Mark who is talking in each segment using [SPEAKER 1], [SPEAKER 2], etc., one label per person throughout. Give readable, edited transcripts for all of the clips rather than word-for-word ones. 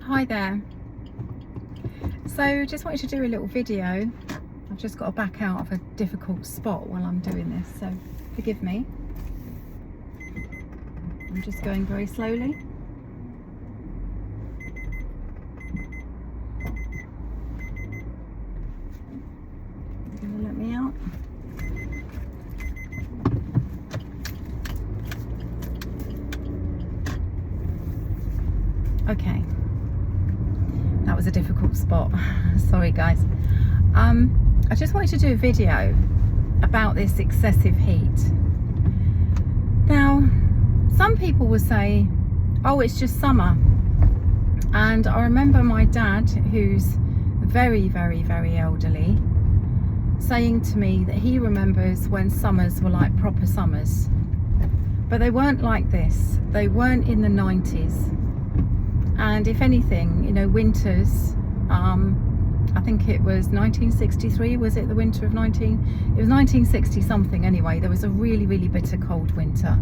[SPEAKER 1] Hi there. So just wanted to do a little video. I've just got to back out of a difficult spot while I'm doing this, so forgive me. I'm just going very slowly. You're gonna let me out? Okay. That was a difficult spot. Sorry guys. I just wanted to do a video about this excessive heat. Now, some people will say, oh, it's just summer. And I remember my dad, who's very, very, very elderly, saying to me that he remembers when summers were like proper summers. But they weren't like this. They weren't in the 90s. And if anything, you know, winters, I think it was 1963, was it the winter of it was 1960 something anyway. There was a really, really bitter cold winter.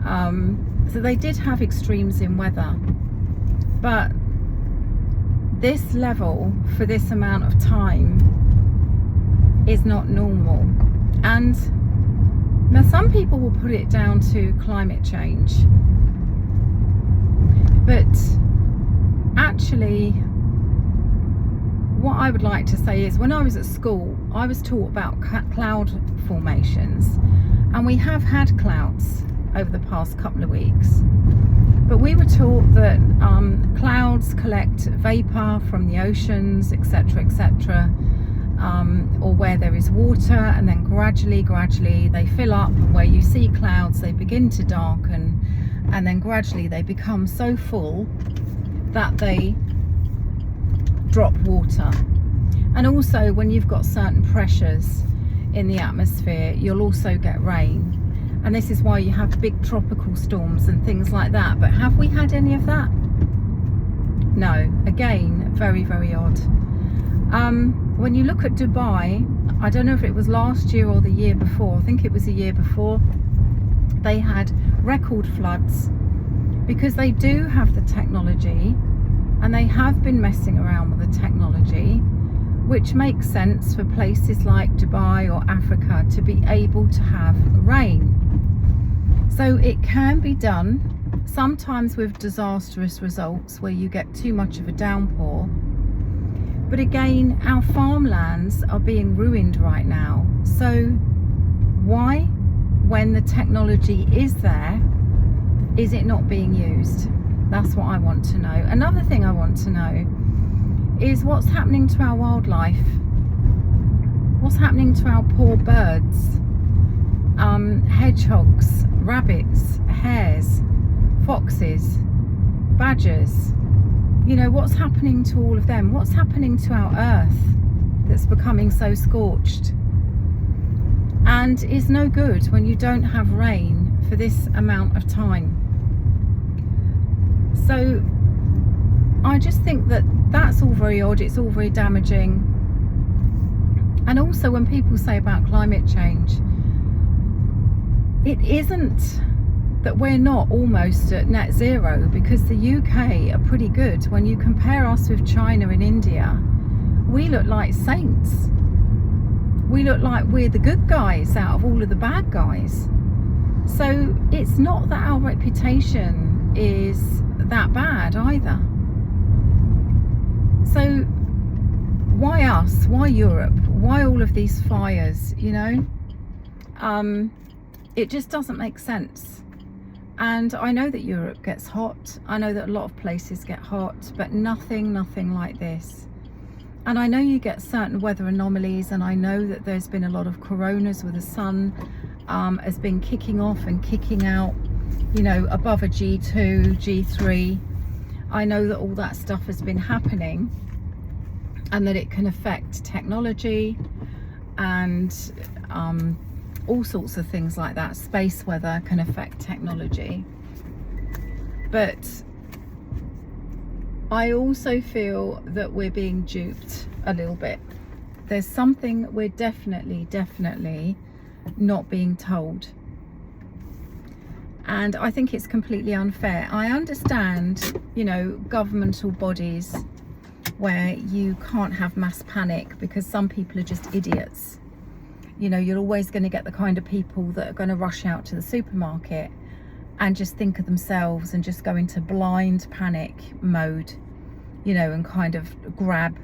[SPEAKER 1] So they did have extremes in weather. But this level for this amount of time is not normal. And now some people will put it down to climate change. But actually, what I would like to say is, when I was at school, I was taught about cloud formations, and we have had clouds over the past couple of weeks. But we were taught that clouds collect vapor from the oceans, etc., etc., or where there is water, and then gradually they fill up. Where you see clouds, they begin to darken, and then gradually they become so full that they drop water. And also, when you've got certain pressures in the atmosphere, you'll also get rain. And this is why you have big tropical storms and things like that. But have we had any of that? No. Again, very, very odd. When you look at Dubai, I don't know if it was last year or the year before, I think it was the year before, they had record floods, because they do have the technology and they have been messing around with the technology, which makes sense for places like Dubai or Africa to be able to have rain. So it can be done, sometimes with disastrous results where you get too much of a downpour. But again, our farmlands are being ruined right now. So why, when the technology is there, is it not being used? That's what I want to know. Another thing I want to know is what's happening to our wildlife. What's happening to our poor birds, hedgehogs, rabbits, hares, foxes, badgers? You know, what's happening to all of them? What's happening to our earth that's becoming so scorched and is no good when you don't have rain for this amount of time? So I just think that that's all very odd. It's all very damaging. And also, when people say about climate change, it isn't that we're not almost at net zero, because the UK are pretty good. When you compare us with China and India, we look like saints. We look like we're the good guys out of all of the bad guys. So it's not that our reputation is that bad either. So why us? Why Europe? Why all of these fires, you know? It just doesn't make sense. And I know that Europe gets hot. I know that a lot of places get hot, but nothing like this. And I know you get certain weather anomalies, and I know that there's been a lot of coronas where the sun has been kicking off and kicking out, you know, above a G2, G3. I know that all that stuff has been happening, and that it can affect technology and all sorts of things like that. Space weather can affect technology. But I also feel that we're being duped a little bit. There's something we're definitely not being told. And I think it's completely unfair. I understand, you know, governmental bodies where you can't have mass panic because some people are just idiots. You know, you're always going to get the kind of people that are going to rush out to the supermarket and just think of themselves and just go into blind panic mode, you know, and kind of grab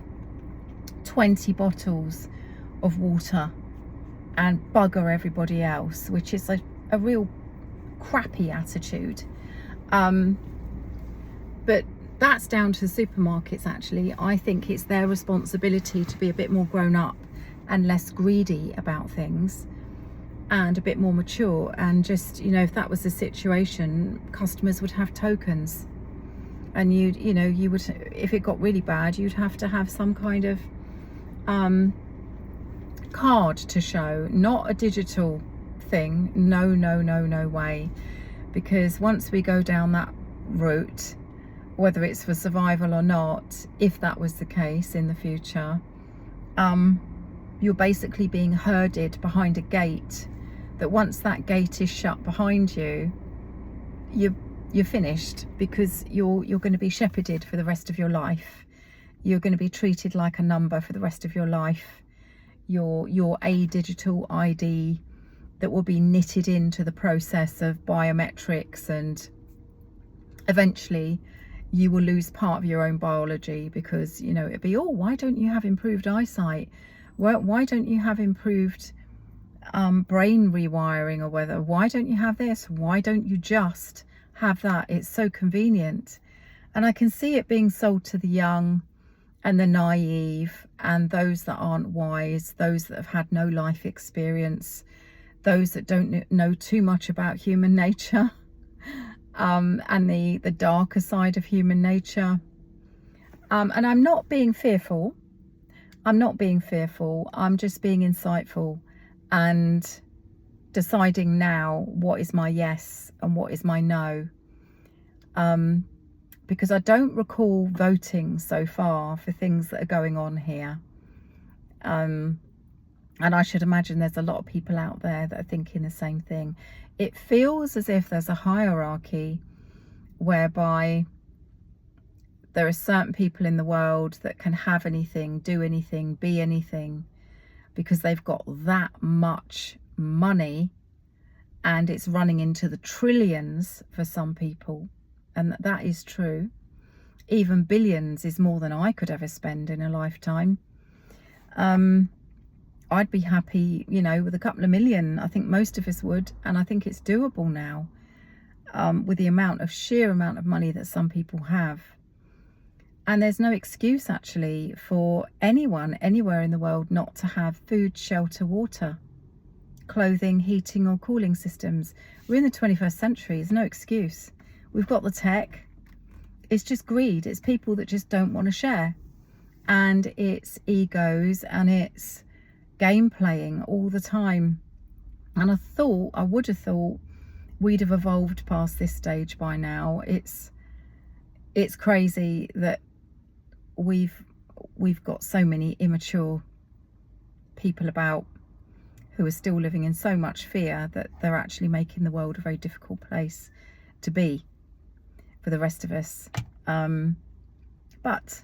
[SPEAKER 1] 20 bottles of water and bugger everybody else, which is a real crappy attitude. But that's down to the supermarkets. Actually, I think it's their responsibility to be a bit more grown up and less greedy about things and a bit more mature. And just, you know, if that was the situation, customers would have tokens, and you would, if it got really bad, you'd have to have some kind of card to show, not a digital thing. No way. Because once we go down that route, whether it's for survival or not, if that was the case in the future, you're basically being herded behind a gate, that once that gate is shut behind you, you're finished, because you're going to be shepherded for the rest of your life. You're going to be treated like a number for the rest of your life. Your a digital ID that will be knitted into the process of biometrics, and eventually you will lose part of your own biology, because, you know, it'd be, oh, why don't you have improved eyesight? Why don't you have improved brain rewiring, or why don't you have this? Why don't you just have that? It's so convenient. And I can see it being sold to the young and the naive and those that aren't wise, those that have had no life experience, those that don't know too much about human nature, and the darker side of human nature. And I'm not being fearful. I'm just being insightful and deciding now what is my yes and what is my no. Because I don't recall voting so far for things that are going on here. And I should imagine there's a lot of people out there that are thinking the same thing. It feels as if there's a hierarchy whereby there are certain people in the world that can have anything, do anything, be anything, because they've got that much money, and it's running into the trillions for some people. And that is true. Even billions is more than I could ever spend in a lifetime. I'd be happy, you know, with a couple of million. I think most of us would, and I think it's doable now, with the sheer amount of money that some people have. And there's no excuse actually for anyone anywhere in the world not to have food, shelter, water, clothing, heating or cooling systems. We're in the 21st century. There's no excuse. We've got the tech. It's just greed. It's people that just don't want to share, and it's egos, and it's game playing all the time. And I would have thought we'd have evolved past this stage by now. It's crazy that we've got so many immature people about who are still living in so much fear that they're actually making the world a very difficult place to be for the rest of us. But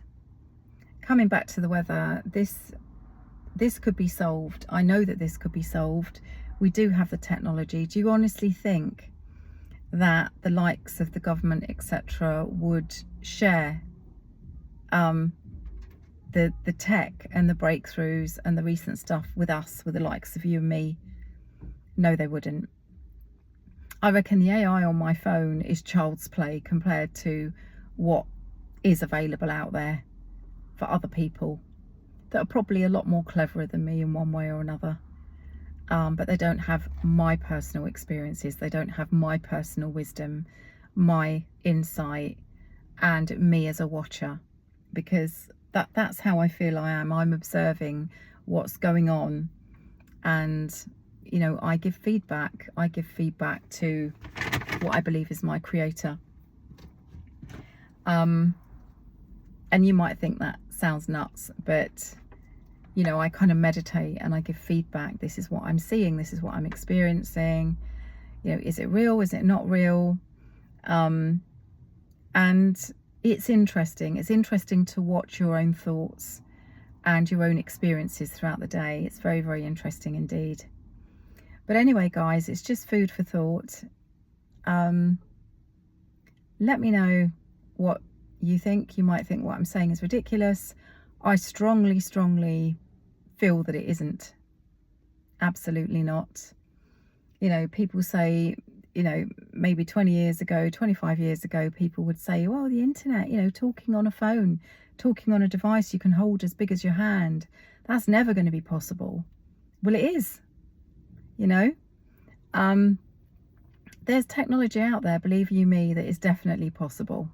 [SPEAKER 1] coming back to the weather, this could be solved. I know that this could be solved. We do have the technology. Do you honestly think that the likes of the government, etc., would share the tech and the breakthroughs and the recent stuff with us, with the likes of you and me? No, they wouldn't. I reckon the AI on my phone is child's play compared to what is available out there for other people that are probably a lot more cleverer than me in one way or another. But they don't have my personal experiences. They don't have my personal wisdom, my insight, and me as a watcher, because that's how I feel I am. I'm observing what's going on, and, you know, I give feedback. I give feedback to what I believe is my creator. And you might think that sounds nuts, but, you know, I kind of meditate and I give feedback. This is what I'm seeing. This is what I'm experiencing. You know, is it real? Is it not real? And it's interesting. It's interesting to watch your own thoughts and your own experiences throughout the day. It's very, very interesting indeed. But anyway, guys, it's just food for thought. Let me know what you think. You might think what I'm saying is ridiculous. I strongly, strongly feel that it isn't. Absolutely not. You know, people say, you know, maybe 20 years ago, 25 years ago, people would say, well, the internet, you know, talking on a phone, talking on a device you can hold as big as your hand, that's never going to be possible. Well, it is, you know. There's technology out there, believe you me, that is definitely possible.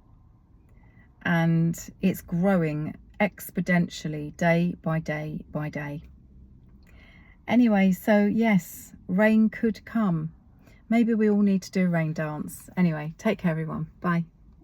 [SPEAKER 1] And it's growing exponentially day by day by day. Anyway, so yes, rain could come. Maybe we all need to do a rain dance. Anyway, take care everyone. Bye.